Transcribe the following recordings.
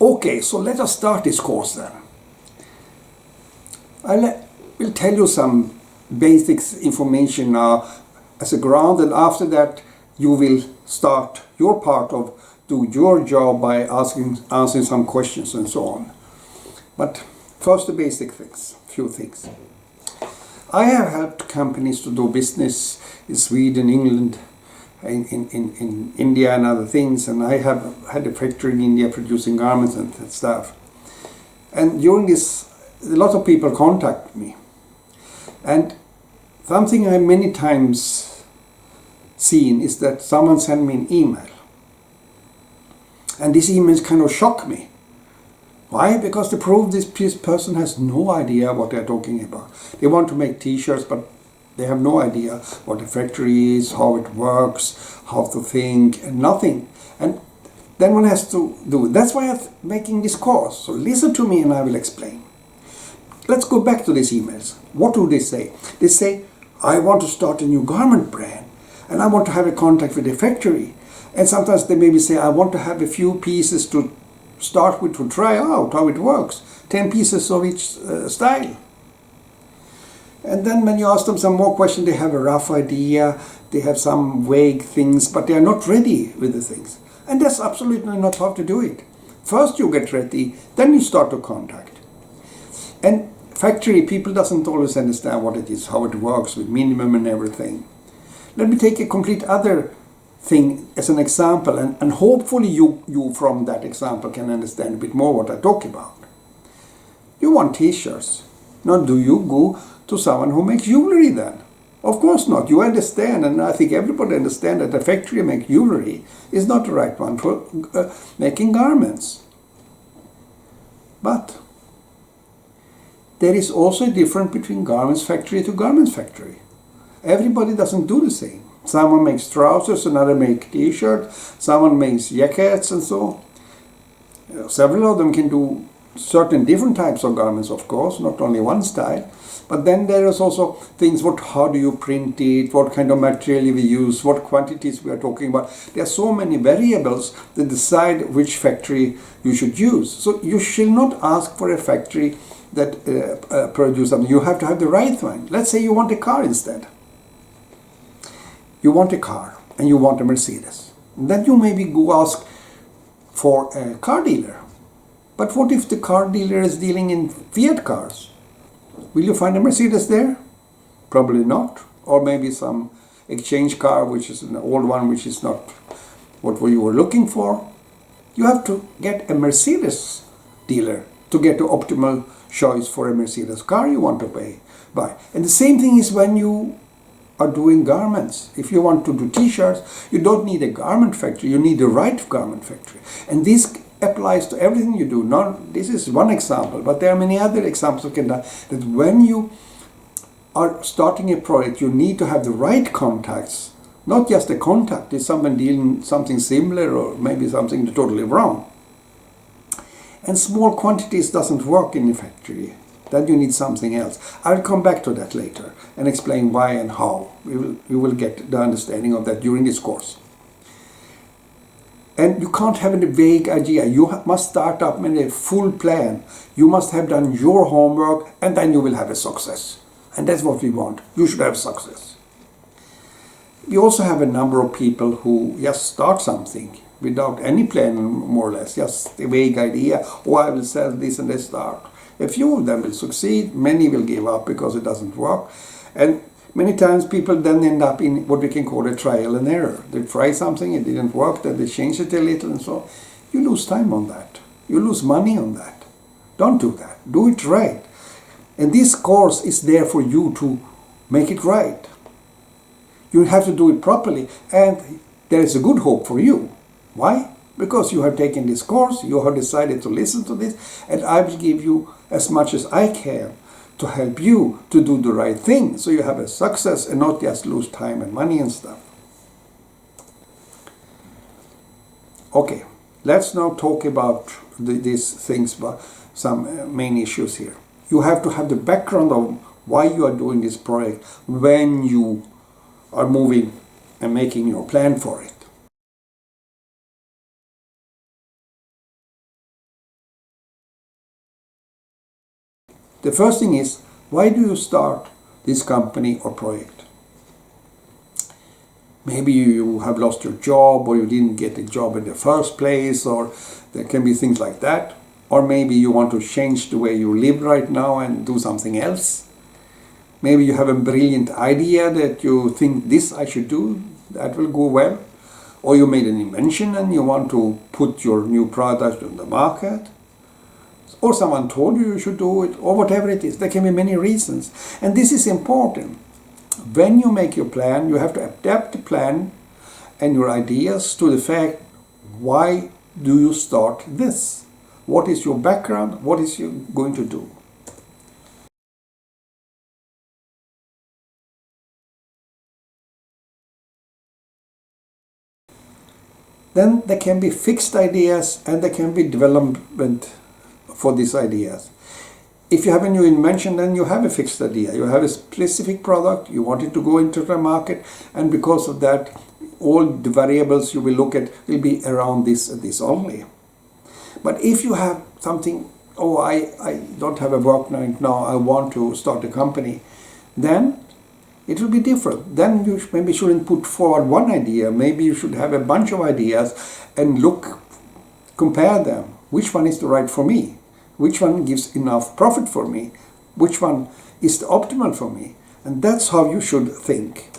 Okay, so let us start this course then. We'll tell you some basics information now as a ground, and after that you will start your part of do your job by answering some questions and so on. But first the basic things, few things. I have helped companies to do business in Sweden, England, in India and other things, and I have had a factory in India producing garments and stuff. And during this, a lot of people contact me. And something I many times seen is that someone sent me an email. And these emails kind of shock me. Why? Because they prove this person has no idea what they're talking about. They want to make t-shirts, but they have no idea what a factory is, how it works, how to think, and nothing. And then one has to do it. That's why I'm making this course. So listen to me and I will explain. Let's go back to these emails. What do they say? They say, I want to start a new garment brand and I want to have a contact with the factory. And sometimes they maybe say, I want to have a few pieces to start with to try out how it works. 10 pieces of each style. And then when you ask them some more questions, they have a rough idea, they have some vague things, but they are not ready with the things. And that's absolutely not how to do it. First you get ready, then you start to contact. And factory people doesn't always understand what it is, how it works with minimum and everything. Let me take a complete other thing as an example, and hopefully you from that example can understand a bit more what I talk about. You want t-shirts. Now do you go to someone who makes jewelry then? Of course not. You understand, and I think everybody understands that the factory make jewelry is not the right one for making garments. But there is also a difference between garments factory to garments factory. Everybody doesn't do the same. Someone makes trousers, another makes t-shirts, someone makes jackets and so. Several of them can do certain different types of garments, of course, not only one style. But then there is also things, how do you print it, what kind of material we use, what quantities we are talking about. There are so many variables that decide which factory you should use. So you shall not ask for a factory that produces something. You have to have the right one. Let's say you want a car instead. You want a car and you want a Mercedes. Then you maybe go ask for a car dealer. But what if the car dealer is dealing in Fiat cars? Will you find a Mercedes there? Probably not. Or maybe some exchange car, which is an old one, which is not what you were looking for. You have to get a Mercedes dealer to get the optimal choice for a Mercedes car you want to buy. And the same thing is when you are doing garments. If you want to do t-shirts, you don't need a garment factory, you need the right garment factory. And this applies to everything you do. Now, this is one example, but there are many other examples you can do. That when you are starting a project, you need to have the right contacts. Not just a contact, is someone dealing something similar or maybe something totally wrong. And small quantities doesn't work in a factory. Then you need something else. I'll come back to that later and explain why and how. You will get the understanding of that during this course. And you can't have a vague idea. You must start up with a full plan. You must have done your homework and then you will have a success. And that's what we want. You should have success. We also have a number of people who just start something without any plan, more or less. Just a vague idea. Oh, I will sell this and they start. A few of them will succeed, many will give up because it doesn't work. And many times people then end up in what we can call a trial and error. They try something, it didn't work, then they change it a little and so. You lose time on that. You lose money on that. Don't do that. Do it right. And this course is there for you to make it right. You have to do it properly, and there is a good hope for you. Why? Because you have taken this course, you have decided to listen to this, and I will give you as much as I can to help you to do the right thing, so you have a success and not just lose time and money and stuff. Okay, let's now talk about these things, some main issues here. You have to have the background of why you are doing this project when you are moving and making your plan for it. The first thing is, why do you start this company or project? Maybe you have lost your job, or you didn't get a job in the first place, or there can be things like that. Or maybe you want to change the way you live right now and do something else. Maybe you have a brilliant idea that you think this I should do, that will go well. Or you made an invention and you want to put your new product on the market. Or someone told you you should do it, or whatever it is. There can be many reasons. And this is important. When you make your plan, you have to adapt the plan and your ideas to the fact, why do you start this? What is your background? What is you going to do? Then there can be fixed ideas and there can be development for these ideas. If you have a new invention, then you have a fixed idea. You have a specific product, you want it to go into the market, and because of that, all the variables you will look at will be around this and this only. But if you have something, oh, I don't have a work right now, I want to start a company, then it will be different. Then you maybe shouldn't put forward one idea. Maybe you should have a bunch of ideas and compare them. Which one is the right for me? Which one gives enough profit for me? Which one is the optimal for me? And that's how you should think.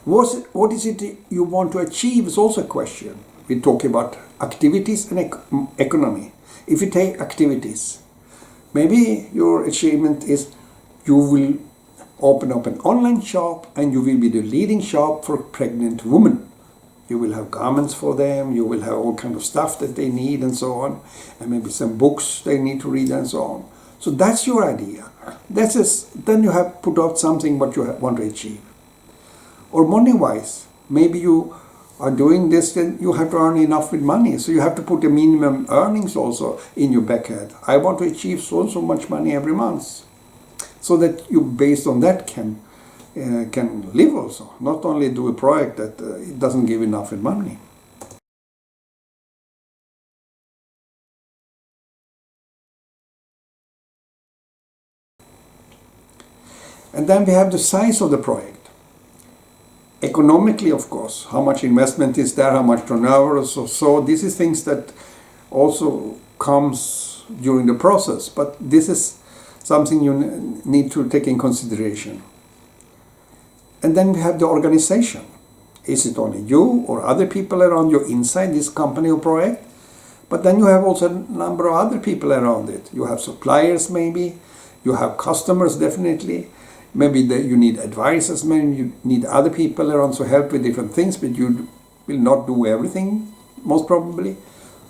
What is it you want to achieve is also a question. We talk about activities and economy. If you take activities, maybe your achievement is you will open up an online shop and you will be the leading shop for pregnant women. You will have garments for them, you will have all kind of stuff that they need and so on, and maybe some books they need to read and so on. So that's your idea. Then you have put out something what you want to achieve. Or money-wise, maybe you are doing this, then you have to earn enough with money. So you have to put the minimum earnings also in your back head. I want to achieve so and so much money every month. So that you, based on that, can live also. Not only do a project that it doesn't give enough in money. And then we have the size of the project. Economically, of course, how much investment is there, how much turnover, so this is things that also comes during the process, but this is something you need to take in consideration. And then we have the organization. Is it only you or other people around you inside this company or project? But then you have also a number of other people around it. You have suppliers maybe, you have customers definitely, maybe you need advisors, maybe you need other people around to help with different things, but you will not do everything, most probably.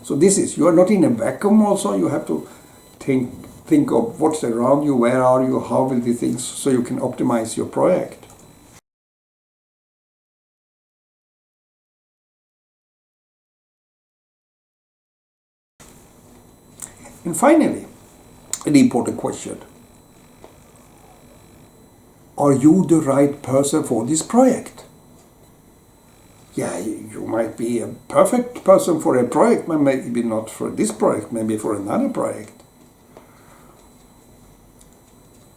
So you are not in a vacuum also, you have to think of what's around you, where are you, how will the things, so you can optimize your project. And finally, an important question. Are you the right person for this project? Yeah, you might be a perfect person for a project, but maybe not for this project, maybe for another project.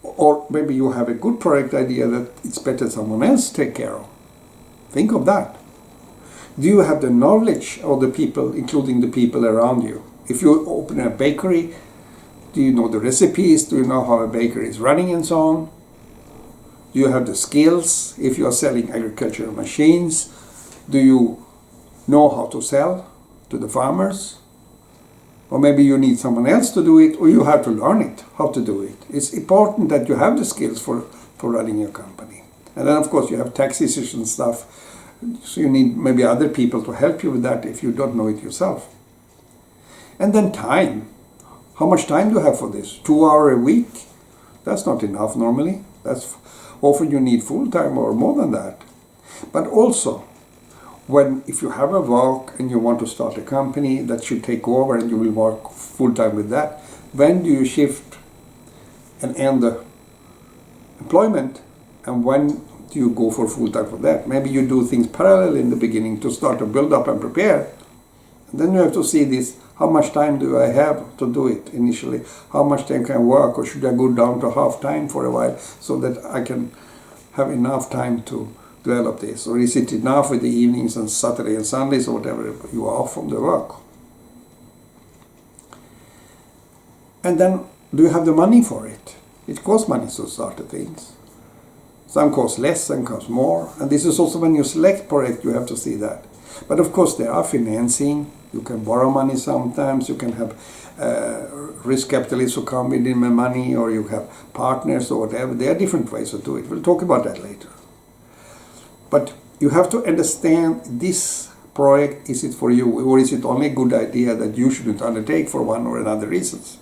Or maybe you have a good project idea that it's better someone else take care of. Think of that. Do you have the knowledge of the people, including the people around you? If you open a bakery, do you know the recipes? Do you know how a bakery is running and so on? Do you have the skills if you are selling agricultural machines? Do you know how to sell to the farmers? Or maybe you need someone else to do it, or you have to learn it, how to do it. It's important that you have the skills for running your company. And then of course you have tax issues and stuff, so you need maybe other people to help you with that if you don't know it yourself. And then time. How much time do you have for this? 2 hours a week? That's not enough normally. Often you need full time or more than that. But also, if you have a work and you want to start a company that should take over and you will work full time with that, when do you shift and end the employment, and when do you go for full time for that? Maybe you do things parallel in the beginning to start to build up and prepare. And then you have to see this, how much time do I have to do it initially? How much time can I work, or should I go down to half time for a while so that I can have enough time to develop this? Or is it enough with the evenings and Saturday and Sundays or whatever you are off from the work? And then, do you have the money for it? It costs money to start the things. Some cost less, some cost more. And this is also when you select project, you have to see that. But of course there are financing. You can borrow money sometimes. You can have risk capitalists who come in with money, or you have partners or whatever. There are different ways to do it. We'll talk about that later. But you have to understand this project, is it for you, or is it only a good idea that you shouldn't undertake for one or another reasons?